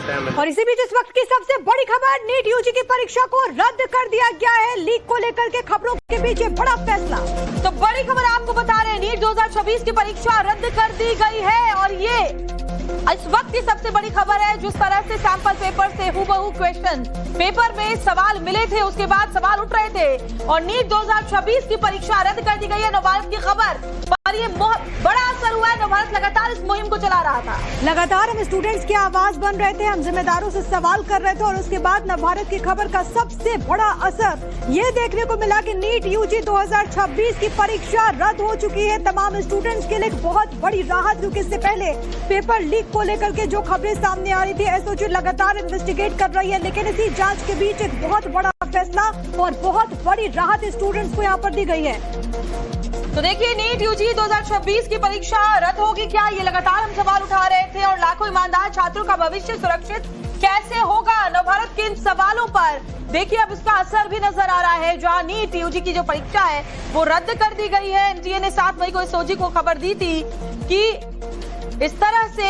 सकते हैं हमें। और इसी बीच इस वक्त की सबसे बड़ी खबर, नीट यूजी की परीक्षा को रद्द कर दिया गया है। लीक को लेकर के खबरों के बीच ये बड़ा फैसला। तो बड़ी खबर आपको बता रहे हैं, नीट 2026 की परीक्षा रद्द कर दी गई है। और ये इस वक्त की सबसे बड़ी खबर है। जिस तरह से सैंपल पेपर से हूबहू क्वेश्चन पेपर में सवाल मिले थे, उसके बाद सवाल उठ रहे थे और नीट 2026 की परीक्षा रद्द कर दी गई है। नवभारत की खबर पर ये बड़ा असर हुआ है। नवभारत लगातार इस मुहिम को चला रहा था। लगातार हम स्टूडेंट्स की आवाज बन रहे थे, हम जिम्मेदारों से सवाल कर रहे थे और उसके बाद नवभारत की खबर का सबसे बड़ा असर ये देखने को मिला कि नीट यूजी 2026 की परीक्षा रद्द हो चुकी है। तमाम स्टूडेंट्स के लिए एक बहुत बड़ी राहत, क्योंकि इससे पहले पेपर लीक को लेकर के जो खबरें सामने आ रही थी, एसओजी लगातार इन्वेस्टिगेट कर रही है। लेकिन इसी जांच के बीच एक बहुत बड़ा फैसला और बहुत बड़ी राहत स्टूडेंट्स को यहाँ पर दी गई है। तो देखिए, नीट यूजी 2026 की परीक्षा रद्द होगी क्या, ये लगातार हम सवाल उठा रहे थे और लाखों ईमानदार छात्रों का भविष्य सुरक्षित कैसे होगा, नवभारत के इन सवालों पर देखिए अब इसका असर भी नजर आ रहा है। जहां नीट यूजी की जो परीक्षा है वो रद्द कर दी गई है। एनटीए ने 7 मई को एसओजी को खबर दी थी कि इस तरह से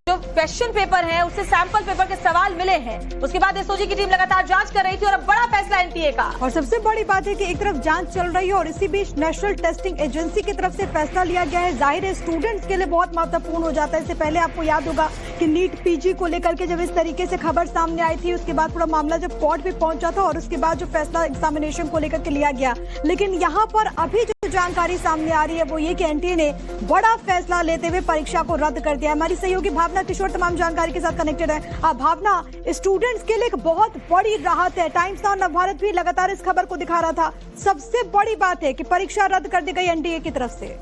जो क्वेश्चन पेपर है उससे सैंपल पेपर के सवाल मिले हैं। उसके बाद एसओजी की टीम लगातार जांच कर रही थी और अब बड़ा फैसला एनटीए का। और सबसे बड़ी बात है कि एक तरफ जांच चल रही है और इसी बीच नेशनल टेस्टिंग एजेंसी की तरफ से फैसला लिया गया है। जाहिर है स्टूडेंट्स के लिए बहुत महत्वपूर्ण हो जाता है। इससे पहले आपको याद होगा कि नीट पीजी को लेकर के जब इस तरीके से खबर सामने आई थी, उसके बाद पूरा मामला जब कोर्ट पे पहुंचा था और उसके बाद जो फैसला एग्जामिनेशन को लेकर के लिया गया। लेकिन यहाँ पर अभी जो जानकारी सामने आ रही है वो ये कि एनटीए ने बड़ा फैसला लेते हुए परीक्षा को रद्द कर दिया। हमारी सहयोगी भावना किशोर तमाम जानकारी के साथ कनेक्टेड है। भावना, स्टूडेंट्स के लिए एक बहुत बड़ी राहत है। टाइम्स नाउ नवभारत भी लगातार इस खबर को दिखा रहा था। सबसे बड़ी बात है कि परीक्षा रद्द कर दी गई एनटीए की तरफ से।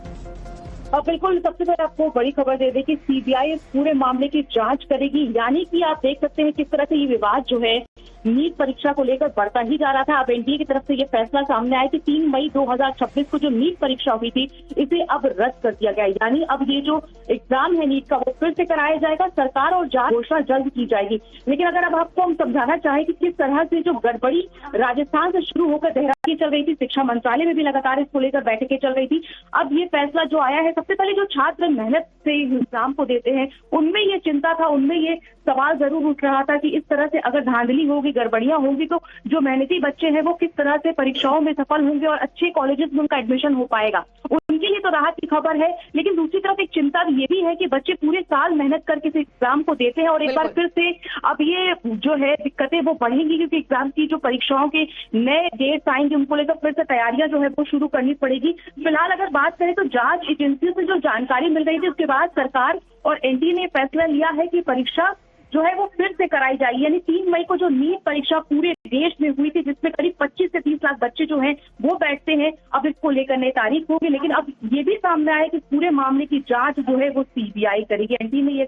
बिल्कुल, सबसे पहले आपको बड़ी खबर दे दें कि सीबीआई इस पूरे मामले की जांच करेगी। यानी कि आप देख सकते हैं किस तरह से ये विवाद जो है नीट परीक्षा को लेकर बढ़ता ही जा रहा था। अब एनटीए की तरफ से ये फैसला सामने आया कि 3 मई 2026 को जो नीट परीक्षा हुई थी इसे अब रद्द कर दिया गया। यानी अब ये जो एग्जाम है नीट का वो फिर से कराया जाएगा। सरकार और जांच घोषणा जल्द की जाएगी। लेकिन अगर अब आपको हम समझाना चाहें कि किस तरह से जो गड़बड़ी राजस्थान से शुरू होकर देहरादून चल रही थी, शिक्षा मंत्रालय में भी लगातार इसको लेकर बैठकें चल रही थी। अब ये फैसला जो आया है, सबसे पहले जो छात्र मेहनत से एग्जाम को देते हैं उनमें ये चिंता था, उनमें ये सवाल जरूर उठ रहा था कि इस तरह से अगर धांधली होगी, गड़बड़ियां होंगी तो जो मेहनती बच्चे हैं वो किस तरह से परीक्षाओं में सफल होंगे और अच्छे कॉलेजेस में उनका एडमिशन हो पाएगा। उनके लिए तो राहत की खबर है। लेकिन दूसरी तरफ एक चिंता ये भी है कि बच्चे पूरे साल मेहनत करके इस एग्जाम को देते हैं और एक बार फिर से अब ये जो है दिक्कतें वो बढ़ेंगी, क्योंकि एग्जाम की जो परीक्षाओं के नए डेट्स आएंगे उनको लेकर फिर से तैयारियां जो है वो शुरू करनी पड़ेगी। फिलहाल अगर बात करें तो जांच एजेंसियों से जो जानकारी मिल रही थी उसके बाद सरकार और एनटीए ने फैसला लिया है कि परीक्षा जो है वो फिर से कराई जाएगी। यानी 3 मई को जो नीट परीक्षा पूरे देश में हुई थी, जिसमें करीब 25 से 30 लाख बच्चे जो हैं वो बैठते हैं, अब इसको लेकर नई तारीख होगी। लेकिन अब ये भी सामने आया कि पूरे मामले की जांच जो है वो सीबीआई करेगी। एनटीए ने ये